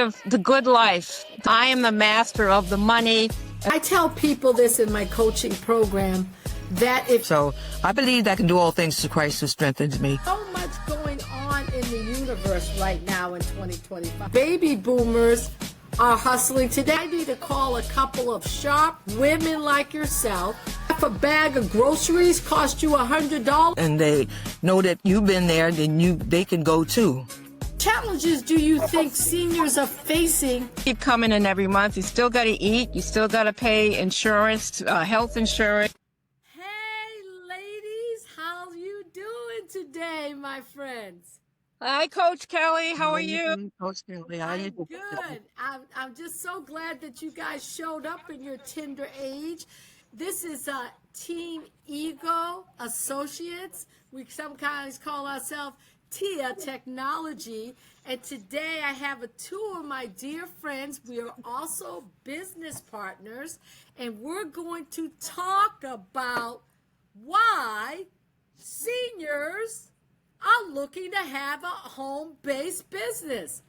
live the good life. I am the master of the money. I tell people this in my coaching program, that if So I believe I can do all things to Christ who strengthens me. so much going on in the universe right now in 2025. Baby boomers are hustling today. I need to call a couple of sharp women like yourself. If a bag of groceries cost you $100, And they know that you've been there, then they can go too. challenges do you think seniors are facing? Keep coming in every month. You still got to eat. You still got to pay insurance, health insurance. Hey ladies, how you doing today, my friends? Hi, Coach Kelly. How are you? Coach Kelly, how you I'm doing? good. I'm just so glad that you guys showed up in your tender age. This is Team Ego Associates. We sometimes call ourselves TIA Technology. And today I have two of my dear friends. We are also business partners. And we're going to talk about why seniors are looking to have a home-based business.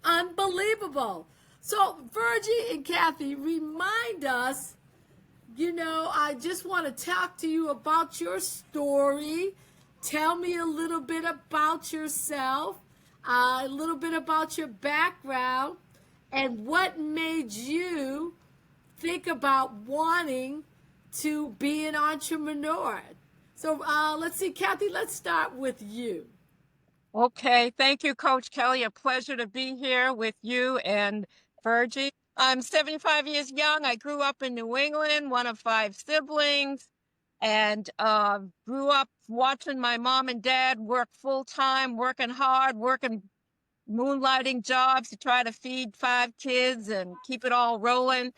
Unbelievable. So, Virgie and Kathy, remind us, I just want to talk to you about your story. Tell me a little bit about yourself, a little bit about your background, and what made you think about wanting to be an entrepreneur. So let's see, Kathy, let's start with you. Okay. Thank you, Coach Kelly. A pleasure to be here with you and Virgie. I'm 75 years young. I grew up in New England, one of 5 siblings, and grew up watching my mom and dad work full time, working hard, working moonlighting jobs to try to feed 5 kids and keep it all rolling.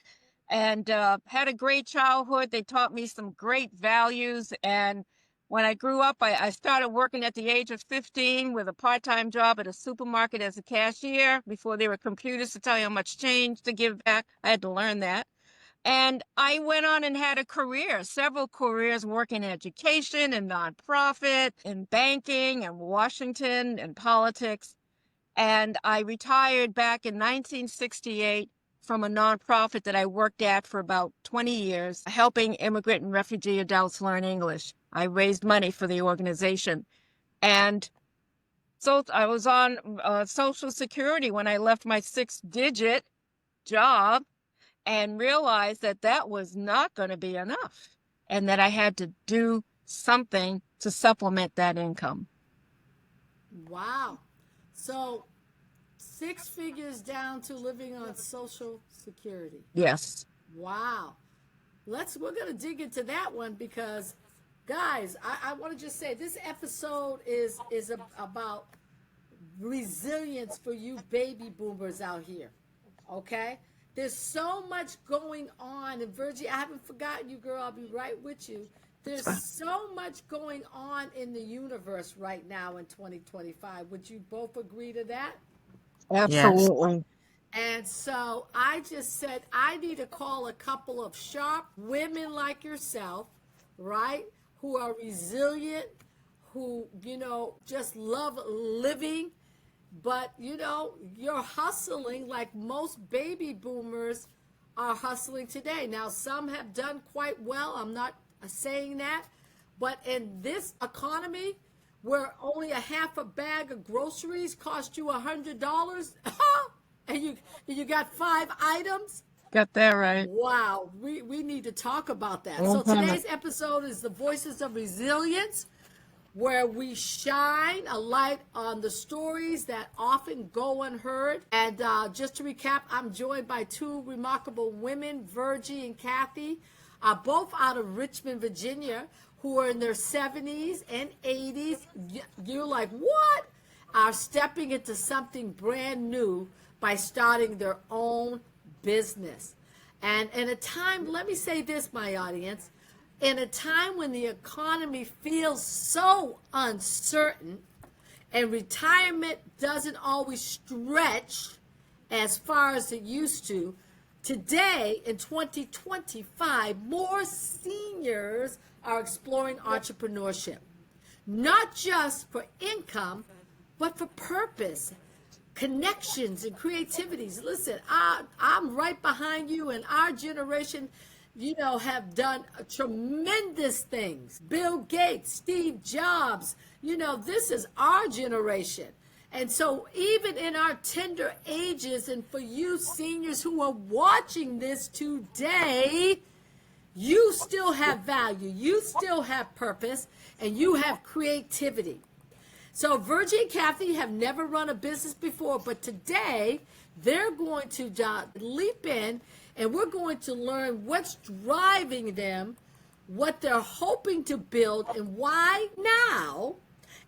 And had a great childhood. They taught me some great values. And when I grew up, I started working at the age of 15 with a part-time job at a supermarket as a cashier before there were computers to tell you how much change to give back. I had to learn that. And I went on and had a career, several careers, working in education and nonprofit, in banking and Washington and politics. And I retired back in 1968 from a nonprofit that I worked at for about 20 years, helping immigrant and refugee adults learn English. I raised money for the organization. And so I was on Social Security when I left my 6-digit job and realized that that was not going to be enough and that I had to do something to supplement that income. Wow. So 6 figures down to living on Social Security. Yes. Wow. We're going to dig into that one because, guys, I want to just say this episode is about resilience for you baby boomers out here. Okay? There's so much going on. And Virgie, I haven't forgotten you, girl. I'll be right with you. There's so much going on in the universe right now in 2025. Would you both agree to that? Absolutely. And so I just said, I need to call a couple of sharp women like yourself, right? Who are resilient, who, just love living. But, you're hustling like most baby boomers are hustling today. Now, some have done quite well. I'm not saying that. But in this economy, where only a half a bag of groceries cost you $100, and you got 5 items. Got that right. Wow, we need to talk about that. So today's episode is the Voices of Resilience, where we shine a light on the stories that often go unheard. And just to recap, I'm joined by 2 remarkable women, Virgie and Kathy, both out of Richmond, Virginia, who are in their 70s and 80s. You're like, what? Are stepping into something brand new by starting their own business. And in a time, let me say this, my audience, in a time when the economy feels so uncertain and retirement doesn't always stretch as far as it used to, today in 2025, more seniors are exploring entrepreneurship, not just for income, but for purpose. connections and creativities. Listen, I'm right behind you, and our generation, have done tremendous things. Bill Gates, Steve Jobs, this is our generation. And so, even in our tender ages, and for you seniors who are watching this today, you still have value, you still have purpose, and you have creativity. So Virgie and Kathy have never run a business before, but today they're going to leap in, and we're going to learn what's driving them, what they're hoping to build, and why now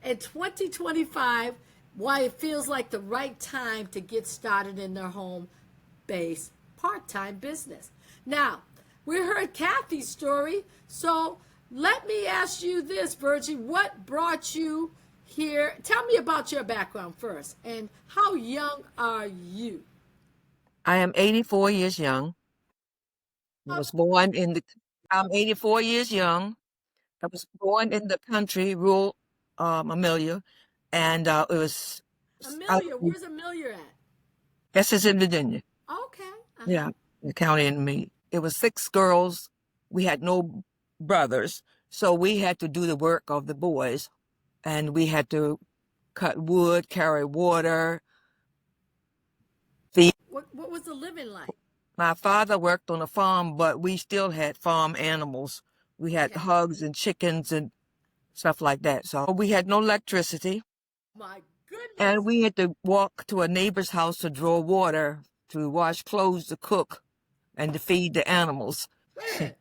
in 2025, why it feels like the right time to get started in their home-based part-time business. Now, we heard Kathy's story, so let me ask you this, Virgie. What brought you here? Tell me about your background first, and how young are you? I am 84 years young. I was born in the, I'm 84 years young. I was born in the country, rural Amelia, and it was, I, Amelia, where's Amelia at? this is in Virginia. Okay. Yeah, the county and me. It was 6 girls. We had no brothers, so we had to do the work of the boys, and we had to cut wood, carry water, feed. What was the living like? My father worked on a farm, but we still had farm animals. We had Okay. hogs and chickens and stuff like that. So we had no electricity, My goodness. and we had to walk to a neighbor's house to draw water, to wash clothes, to cook, and to feed the animals. Man,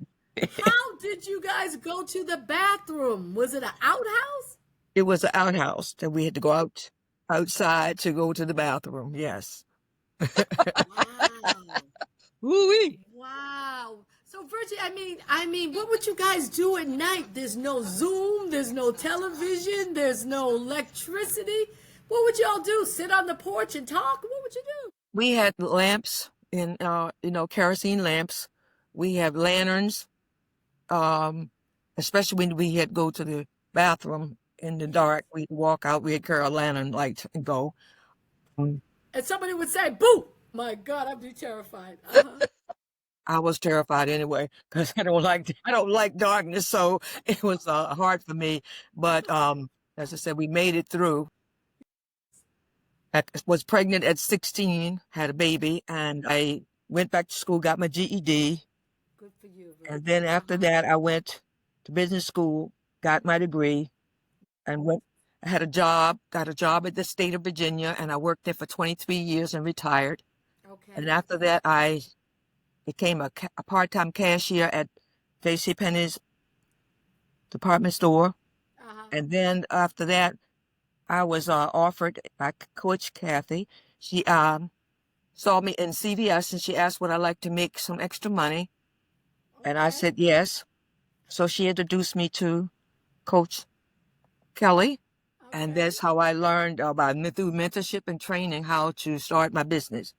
how did you guys go to the bathroom? Was it an outhouse? It was an outhouse that we had to go outside to go to the bathroom. Yes. Wow. Woo-wee. Wow. So Virgie, I mean, what would you guys do at night? There's no Zoom, there's no television, there's no electricity. What would y'all do? Sit on the porch and talk? What would you do? We had lamps in, kerosene lamps. We have lanterns, especially when we had to go to the bathroom in the dark. We'd walk out, we'd carry a lantern light and go. And somebody would say, "Boo!" My God, I'd be terrified. Uh-huh. I was terrified anyway because I don't like darkness, so it was hard for me. But as I said, we made it through. I was pregnant at 16, had a baby, and I went back to school, got my GED, Good for you, and Virgie. then after that, I went to business school, got my degree, and went. I had a job, got a job at the state of Virginia, and I worked there for 23 years and retired. Okay. And after that, I became a part-time cashier at JCPenney's department store. Uh-huh. And then after that, I was offered by Coach Kathy. She saw me in CVS and she asked would I like to make some extra money. And I Okay. said yes. So she introduced me to Coach Kelly. And Okay. that's how I learned through mentorship and training how to start my business.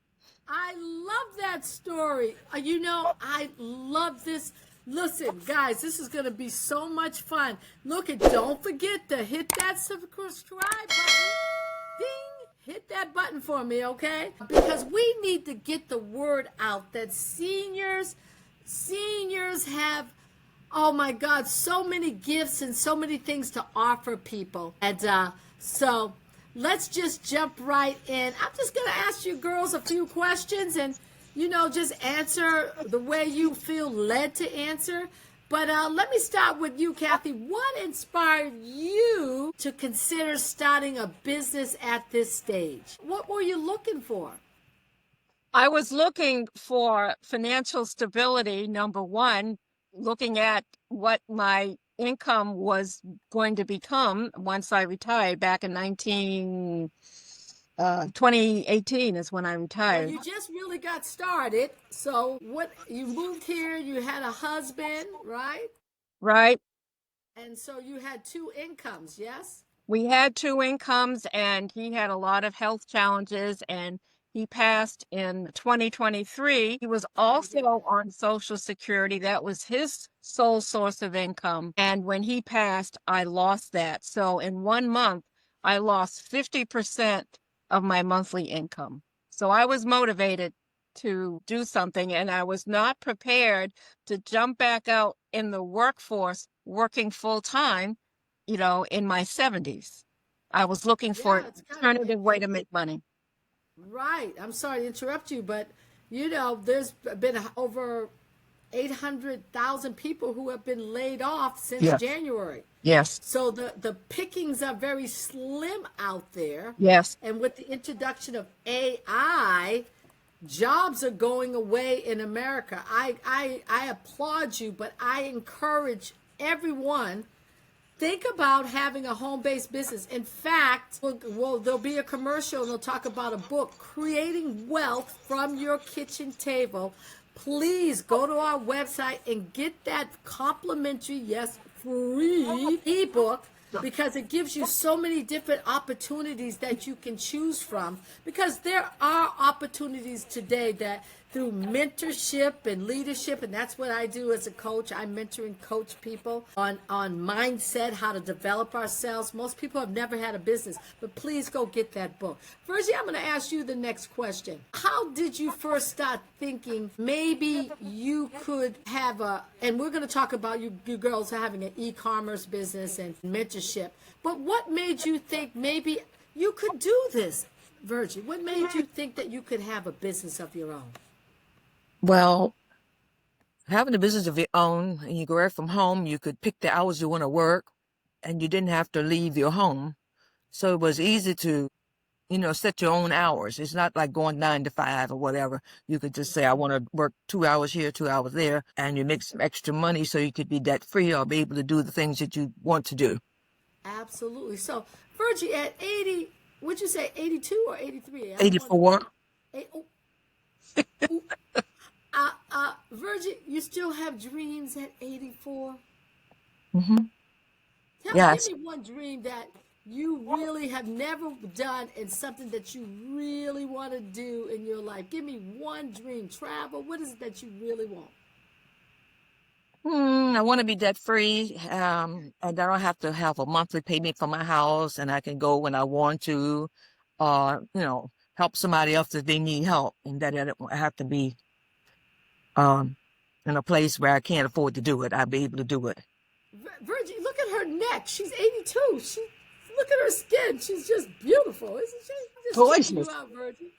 I love that story. I love this. Listen, guys, this is going to be so much fun. Look, and don't forget to hit that subscribe button. Ding! Hit that button for me, okay? Because we need to get the word out that seniors have, oh my God, so many gifts and so many things to offer people. And so let's just jump right in. I'm just going to ask you girls a few questions and, just answer the way you feel led to answer. But let me start with you, Kathy. What inspired you to consider starting a business at this stage? What were you looking for? I was looking for financial stability, number one, looking at what my income was going to become once I retired back in 2018 is when I Well, retired. you just really got started. So you moved here, you had a husband, right? Right? And so you had two incomes, yes? We had two incomes and he had a lot of health challenges and he passed in 2023. He was also on Social Security. That was his sole source of income. And when he passed, I lost that. So in 1 month, I lost 50% of my monthly income. So I was motivated to do something, and I was not prepared to jump back out in the workforce working full time, in my 70s. I was looking for Yeah, an it's kind of, alternative way to make money. right. I'm sorry to interrupt you, but there's been over 800,000 people who have been laid off since Yes. January. Yes. So the pickings are very slim out there. Yes. And with the introduction of AI, jobs are going away in America. I applaud you, but I encourage everyone, think about having a home-based business. In fact, there'll be a commercial and they'll talk about a book, Creating Wealth from Your Kitchen Table. Please go to our website and get that complimentary, yes, free ebook, because it gives you so many different opportunities that you can choose from. Because there are opportunities today that through mentorship and leadership, and that's what I do as a coach. I mentor and coach people on mindset, how to develop ourselves. Most people have never had a business, but please go get that book. Virgie, I'm going to ask you the next question. How did you first start thinking maybe you could have and we're going to talk about you girls having an e-commerce business and mentorship, but what made you think maybe you could do this, Virgie? What made you think that you could have a business of your own? Well, having a business of your own and you go right from home, you could pick the hours you want to work and you didn't have to leave your home. So it was easy to, set your own hours. It's not like going 9 to 5 or whatever. You could just say, I want to work 2 hours here, 2 hours there, and you make some extra money so you could be debt free or be able to do the things that you want to do. Absolutely. So, Virgie, at 80, would you say 82 or 83? 84. Oh, Virgie, you still have dreams at 84? Mm-hmm. Give Yes. me one dream that you really have never done and something that you really want to do in your life. Give me one dream. Travel. What is it that you really want? I want to be debt free, and I don't have to have a monthly payment for my house, and I can go when I want to, help somebody else if they need help, and that I don't have to be um, in a place where I can't afford to do it. I'll be able to do it. Virgie, look at her neck. She's 82. Look at her skin. She's just beautiful, isn't she? Just checking you Gorgeous. out, Virgie.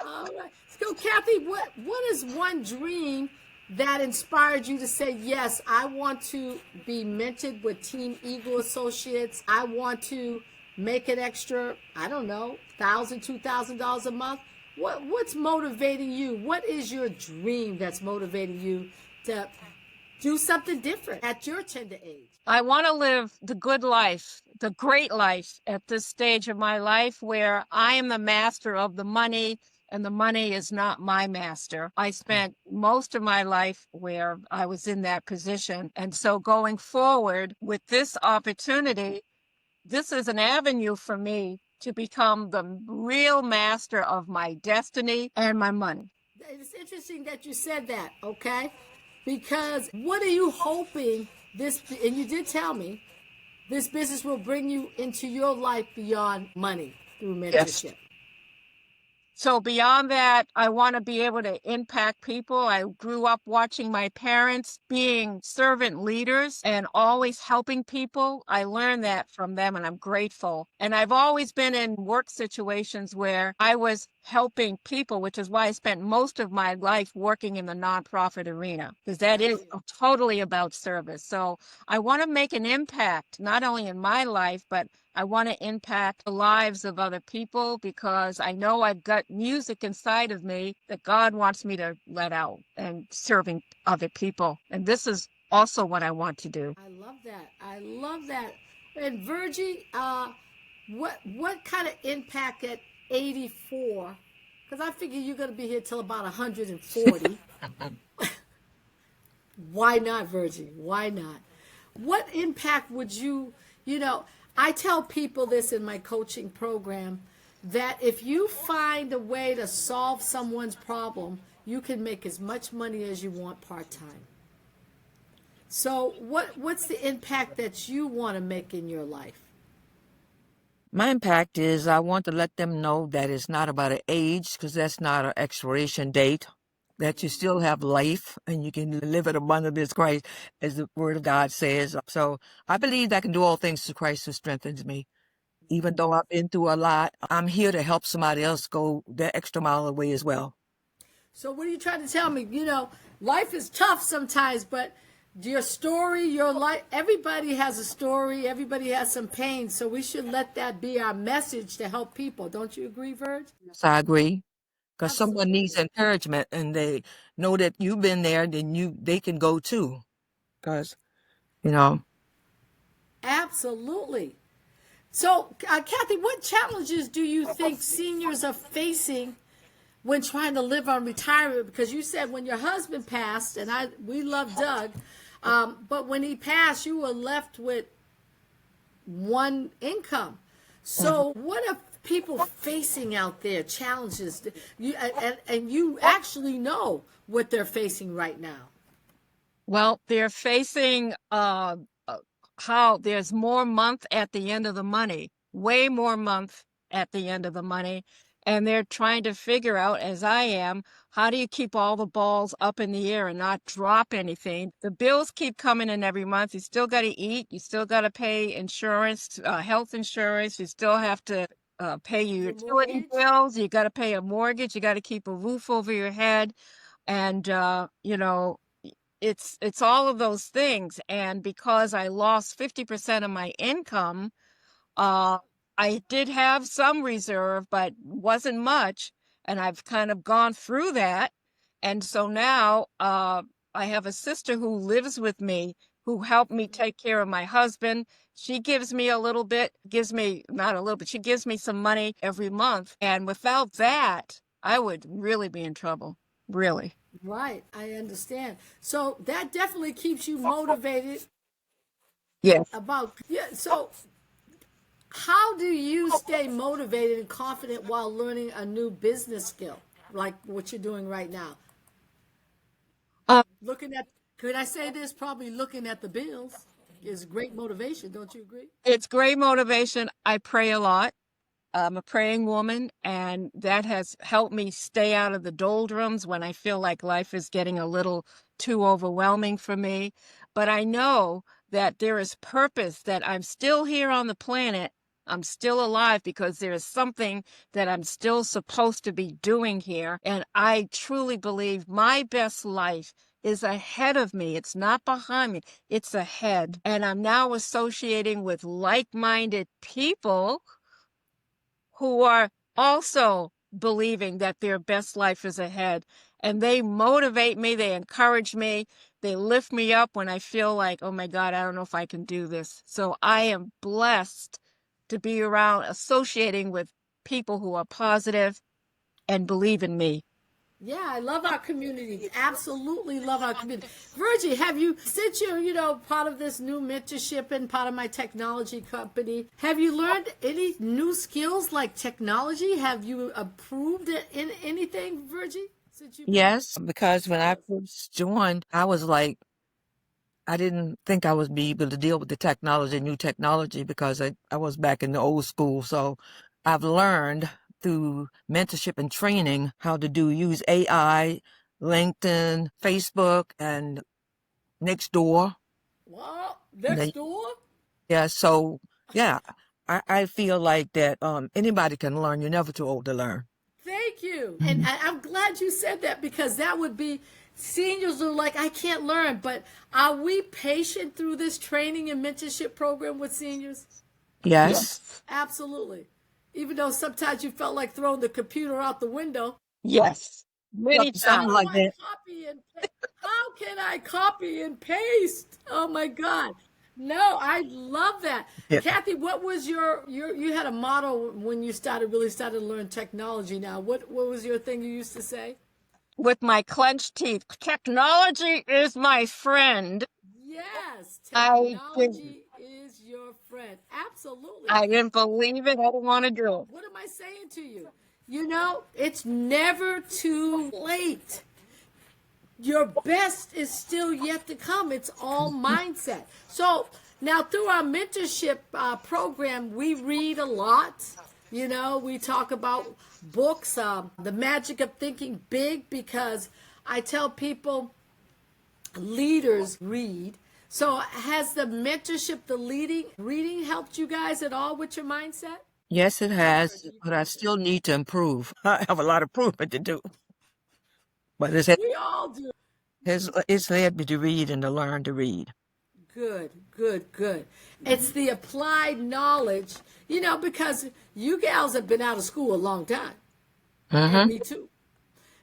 All right. So, Kathy, what is one dream that inspired you to say, yes, I want to be mentored with Team Eagle Associates. I want to make an extra, I don't know, $1,000, $2,000 a month. What's motivating you? What is your dream that's motivating you to do something different at your tender age? I want to live the good life, the great life at this stage of my life where I am the master of the money and the money is not my master. I spent most of my life where I was in that position. And so going forward with this opportunity, this is an avenue for me to become the real master of my destiny and my money. It's interesting that you said that, okay? Because what are you hoping this, and you did tell me, this business will bring you into your life beyond money through Yes. mentorship? So beyond that, I want to be able to impact people. I grew up watching my parents being servant leaders and always helping people. I learned that from them and I'm grateful. And I've always been in work situations where I was helping people, which is why I spent most of my life working in the nonprofit arena, because that is totally about service. So I want to make an impact, not only in my life, but I want to impact the lives of other people because I know I've got music inside of me that God wants me to let out and serving other people. And this is also what I want to do. I love that. I love that. And Virgie, what kind of impact at 84? Because I figure you're going to be here till about 140. Why not, Virgie? Why not? What impact would I tell people this in my coaching program, that if you find a way to solve someone's problem, you can make as much money as you want part-time. So what's the impact that you want to make in your life? My impact is I want to let them know that it's not about an age, because that's not an expiration date, that you still have life and you can live it abundantly as Christ, as the word of God says. So I believe I can do all things through Christ who strengthens me. Even though I've been through a lot, I'm here to help somebody else go that extra mile away as well. So what are you trying to tell me? Life is tough sometimes, but your story, your life, everybody has a story, everybody has some pain, so we should let that be our message to help people. Don't you agree, Verge? Yes, I agree. Because someone needs Absolutely. encouragement and they know that you've been there, then they can go too. Because, you know, Absolutely. So, Kathy, what challenges do you think seniors are facing when trying to live on retirement? Because you said when your husband passed, and we love Doug, but when he passed, you were left with one income. So, what are people facing out there? Challenges, and you actually know what they're facing right now. Well, they're facing how there's more month at the end of the money, way more month at the end of the money. And they're trying to figure out, as I am, how do you keep all the balls up in the air and not drop anything? The bills keep coming in every month. You still got to eat. You still got to pay insurance, health insurance. You still have to pay your Your utility mortgage? bills. You got to pay a mortgage. You got to keep a roof over your head. And, it's all of those things. And because I lost 50% of my income, uh, I did have some reserve, but wasn't much. And I've kind of gone through that. And so now I have a sister who lives with me who helped me take care of my husband. She gives me a little bit, gives me not a little bit, she gives me some money every month. And without that, I would really be in trouble. Really. Right, I understand. So that definitely keeps you motivated Yes. about, yeah. So how do you stay motivated and confident while learning a new business skill like what you're doing right now? Looking at, could I say this? Probably looking at the bills is great motivation. Don't you agree? It's great motivation. I pray a lot. I'm a praying woman, and that has helped me stay out of the doldrums when I feel like life is getting a little too overwhelming for me. But I know that there is purpose, that I'm still here on the planet. I'm still alive because there is something that I'm still supposed to be doing here. And I truly believe my best life is ahead of me. It's not behind me, it's ahead. And I'm now associating with like-minded people who are also believing that their best life is ahead. And they motivate me, they encourage me, they lift me up when I feel like, oh my God, I don't know if I can do this. So I am blessed to be around, associating with people who are positive and believe in me. Yeah, I love our community. Absolutely love our community. Virgie, have you, since you're, part of this new mentorship and part of my technology company, have you learned any new skills like technology? Have you improved in anything, Virgie, since you've been? yes, because when I first joined, I was like, I didn't think I would be able to deal with the technology, new technology, because I was back in the old school. So I've learned through mentorship and training how to use AI, LinkedIn, Facebook, and Nextdoor. Well, And next door? yeah, so yeah, I feel like that anybody can learn. You're never too old to learn. Thank you. And Mhm. I'm glad you said that because that would be seniors are like, I can't learn. But are we patient through this training and mentorship program with seniors? Yes. Yes. Absolutely. Even though sometimes you felt like throwing the computer out the window. Yes. Yep, Many something How do times. like I that. copy and how can I copy and paste? Oh my God. No, I love that. Yeah. Kathy, what was you had a motto when you really started to learn technology now. What was your thing you used to say? With my clenched teeth, technology is my friend. Yes, I didn't, technology is your friend. Absolutely. I didn't believe it. I didn't want to do it. What am I saying to you? It's never too late. Your best is still yet to come. It's all mindset. So, Now, through our mentorship program, we read a lot. You know, we talk about books, the magic of thinking big, because I tell people leaders read. So has the mentorship, the reading helped you guys at all with your mindset? Yes, it has, but I still need to improve. I have a lot of improvement to do. But We all do. it's led me to read and to learn to read. Good, good, good. It's the applied knowledge, you know, because you gals have been out of school a long time, and Mm-hmm. me too.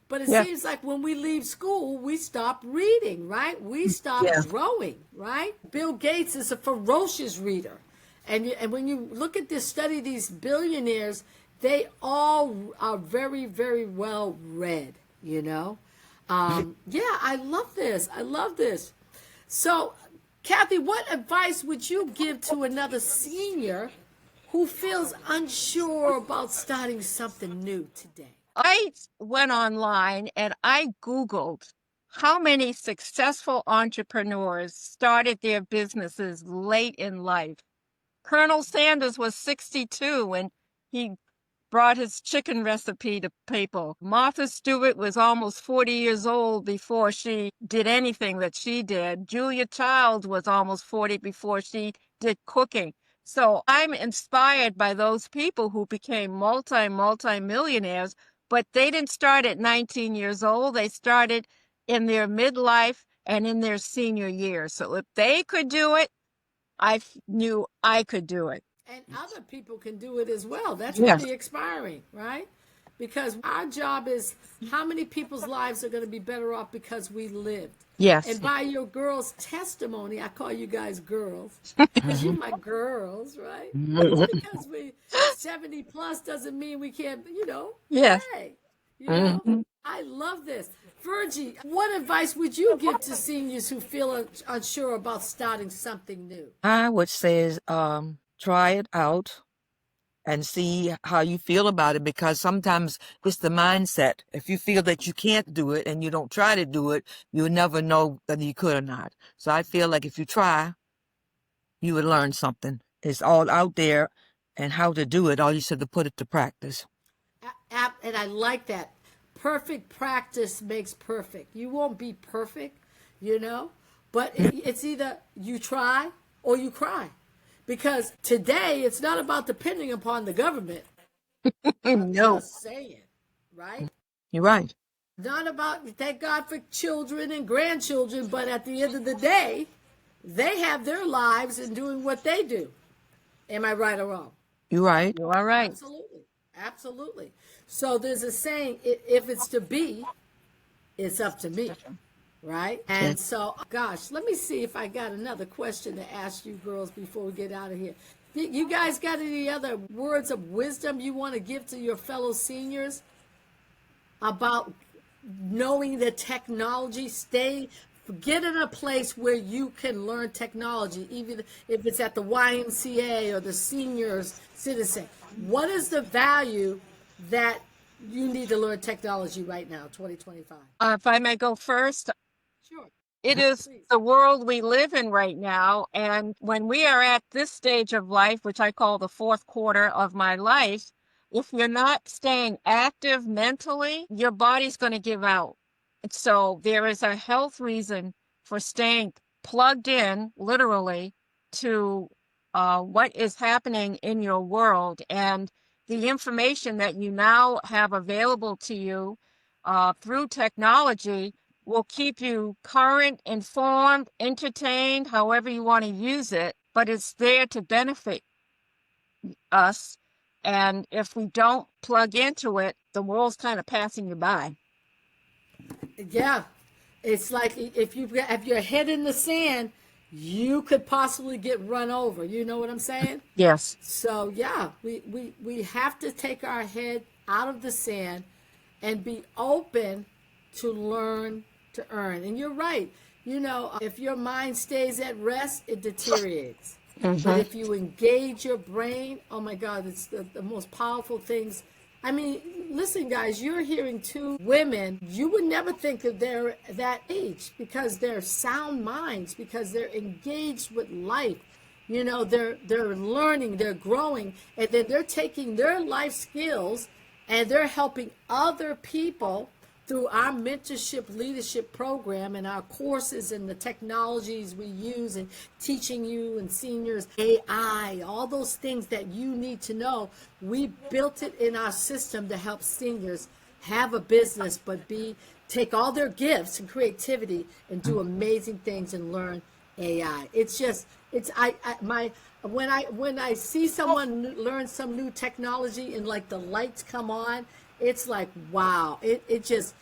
But it Yeah. seems like when we leave school, we stop reading, right? We stop Yeah. growing, right? Bill Gates is a ferocious reader. And when you look at this, study these billionaires, they all are very, very well read, you know? Yeah, I love this. I love this. So, Kathy, what advice would you give to another senior who feels unsure about starting something new today? I went online and I Googled how many successful entrepreneurs started their businesses late in life. Colonel Sanders was 62 when he brought his chicken recipe to people. Martha Stewart was almost 40 years old before she did anything that she did. Julia Child was almost 40 before she did cooking. So I'm inspired by those people who became multi-millionaires, but they didn't start at 19 years old. They started in their midlife and in their senior years. So if they could do it, knew I could do it. And other people can do it as well. That's Yes. pretty inspiring, right? Because our job is how many people's lives are going to be better off because we lived. Yes. And by your girls' testimony, I call you guys girls because you're my girls, right? Just because we 70 plus doesn't mean we can't, you know. Yes. Hey, you know, Mhm. I love this. Virgie, what advice would you give to seniors who feel unsure about starting something new? I would say is try it out and see how you feel about it, because sometimes it's the mindset. If you feel that you can't do it and you don't try to do it, you'll never know whether you could or not. So I feel like if you try, you would learn something. It's all out there, and how to do it. All you said to put it to practice. And I like that. Perfect practice makes perfect. You won't be perfect, you know, but it's either you try or you cry. Because today it's not about depending upon the government. I'm No. just saying, right? You're right. Not about, thank God for children and grandchildren, but at the end of the day, they have their lives in doing what they do. Am I right or wrong? You're right. You are right. Absolutely. Absolutely. So there's a saying, if it's to be, it's up to me. Right? And so, gosh, let me see if I got another question to ask you girls before we get out of here. You guys got any other words of wisdom you want to give to your fellow seniors about knowing the technology? Get in a place where you can learn technology, even if it's at the YMCA or the seniors citizen. What is the value that you need to learn technology right now, 2025? If I may go first, Sure. it is Please. the world we live in right now. And when we are at this stage of life, which I call the fourth quarter of my life, if you're not staying active mentally, your body's going to give out. So there is a health reason for staying plugged in, literally, to what is happening in your world. And the information that you now have available to you through technology will keep you current, informed, entertained, however you want to use it, but it's there to benefit us. And if we don't plug into it, the world's kind of passing you by. Yeah, it's like if you have your head in the sand, you could possibly get run over. You know what I'm saying? Yes. So yeah, we have to take our head out of the sand and be open to learn to earn. And you're right. You know, if your mind stays at rest, it deteriorates. But if you engage your brain, oh my God, it's the most powerful things. I mean, listen, guys, you're hearing two women. You would never think that they're that age because they're sound minds, because they're engaged with life. they're learning, they're growing, and then they're taking their life skills and they're helping other people through our mentorship leadership program and our courses and the technologies we use and teaching you and seniors AI, all those things that you need to know. We built it in our system to help seniors have a business, but take all their gifts and creativity and do amazing things and learn AI. When I see someone learn some new technology and like the lights come on, it's like, wow, it just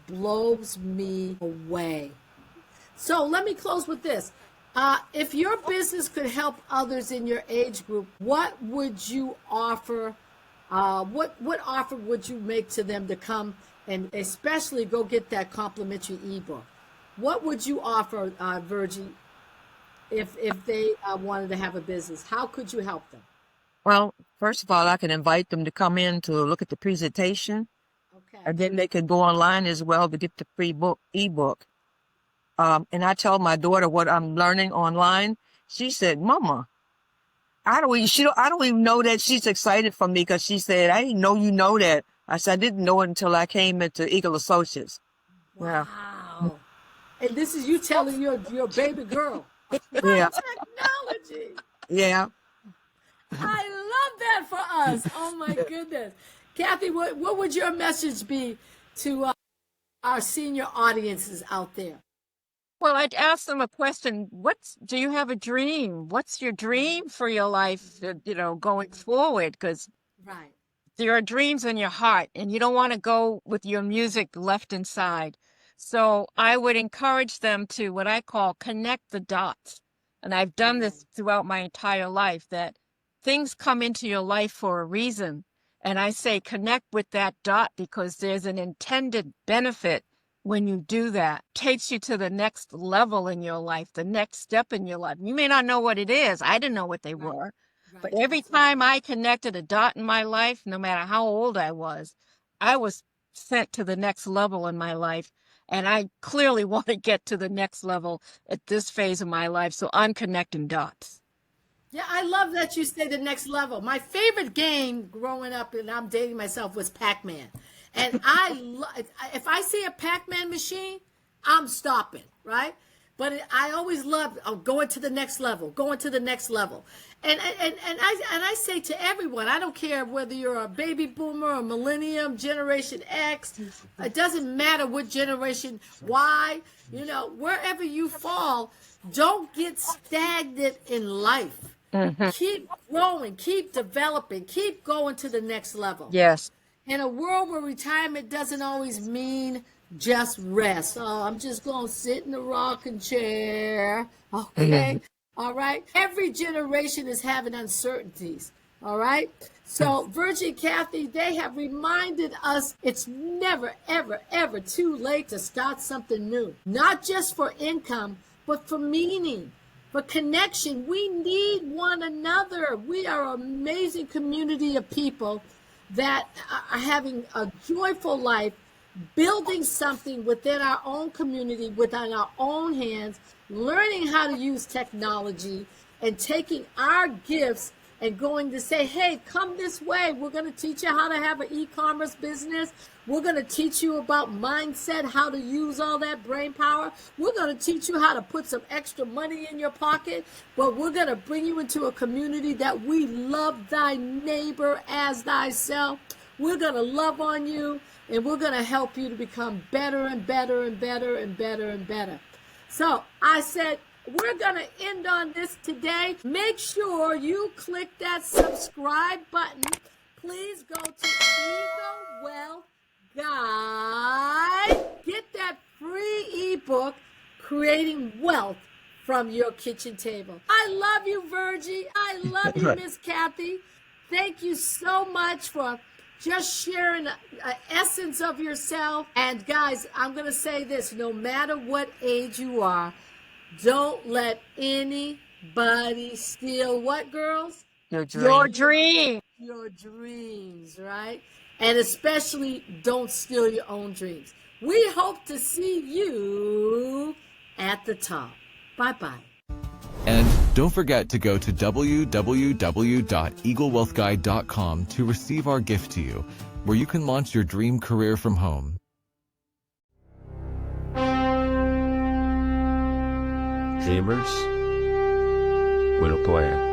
blows me away. So let me close with this. If your business could help others in your age group, what would you offer? What offer would you make to them to come and especially go get that complimentary ebook? What would you offer, Virgie, if they wanted to have a business? How could you help them? Well, first of all, I can invite them to come in to look at the presentation, Okay. and then they could go online as well to get the free ebook. And I tell my daughter what I'm learning online. She said, "Mama, I don't even know that." She's excited for me because she said, "I didn't know you know that." I said, "I didn't know it until I came into Eagle Associates." Yeah. Wow. And this is you telling your baby girl Yeah. about technology. Yeah. I love that for us. Oh my goodness. Kathy, what would your message be to our senior audiences out there? Well, I'd ask them a question. Do you have a dream? What's your dream for your life, going forward? Because Right. there are dreams in your heart, and you don't want to go with your music left inside. So I would encourage them to what I call connect the dots. And I've done this throughout my entire life, that things come into your life for a reason. And I say connect with that dot because there's an intended benefit when you do that. It takes you to the next level in your life, the next step in your life. You may not know what it is. I didn't know what they were. But every time I connected a dot in my life, no matter how old I was sent to the next level in my life. And I clearly want to get to the next level at this phase of my life. So I'm connecting dots. Yeah, I love that you say the next level. My favorite game growing up, and I'm dating myself, was Pac-Man. And if I see a Pac-Man machine, I'm stopping, right? But I always loved going to the next level, going to the next level. And I say to everyone, I don't care whether you're a baby boomer or millennium, Generation X, it doesn't matter what generation, Y, wherever you fall, don't get stagnant in life. Mm-hmm. Keep growing, keep developing, keep going to the next level. Yes. In a world where retirement doesn't always mean just rest. Oh, I'm just going to sit in the rocking chair. Okay. All right. Every generation is having uncertainties. All right. So Virgie, Kathy, they have reminded us it's never, ever, ever too late to start something new. Not just for income, but for meaning, for connection. We need one another. We are an amazing community of people that are having a joyful life, building something within our own community, within our own hands, learning how to use technology and taking our gifts and going to say, hey, come this way. We're going to teach you how to have an e-commerce business. We're going to teach you about mindset, how to use all that brain power. We're going to teach you how to put some extra money in your pocket, but we're going to bring you into a community that we love thy neighbor as thyself. We're going to love on you, and we're going to help you to become better and better and better and better and better. So I said, we're going to end on this today. Make sure you click that subscribe button. Please go to Eagle Wealth Guide. Get that free ebook, Creating Wealth from Your Kitchen Table. I love you, Virgie. I love you, Miss Kathy. Thank you so much for just sharing an essence of yourself. And guys, I'm going to say this, no matter what age you are, don't let anybody steal what, girls? Your Your dream. dream. Your dreams, right? And especially don't steal your own dreams. We hope to see you at the top. Bye-bye. And don't forget to go to www.eaglewealthguide.com to receive our gift to you, where you can launch your dream career from home. Dreamers with a plan.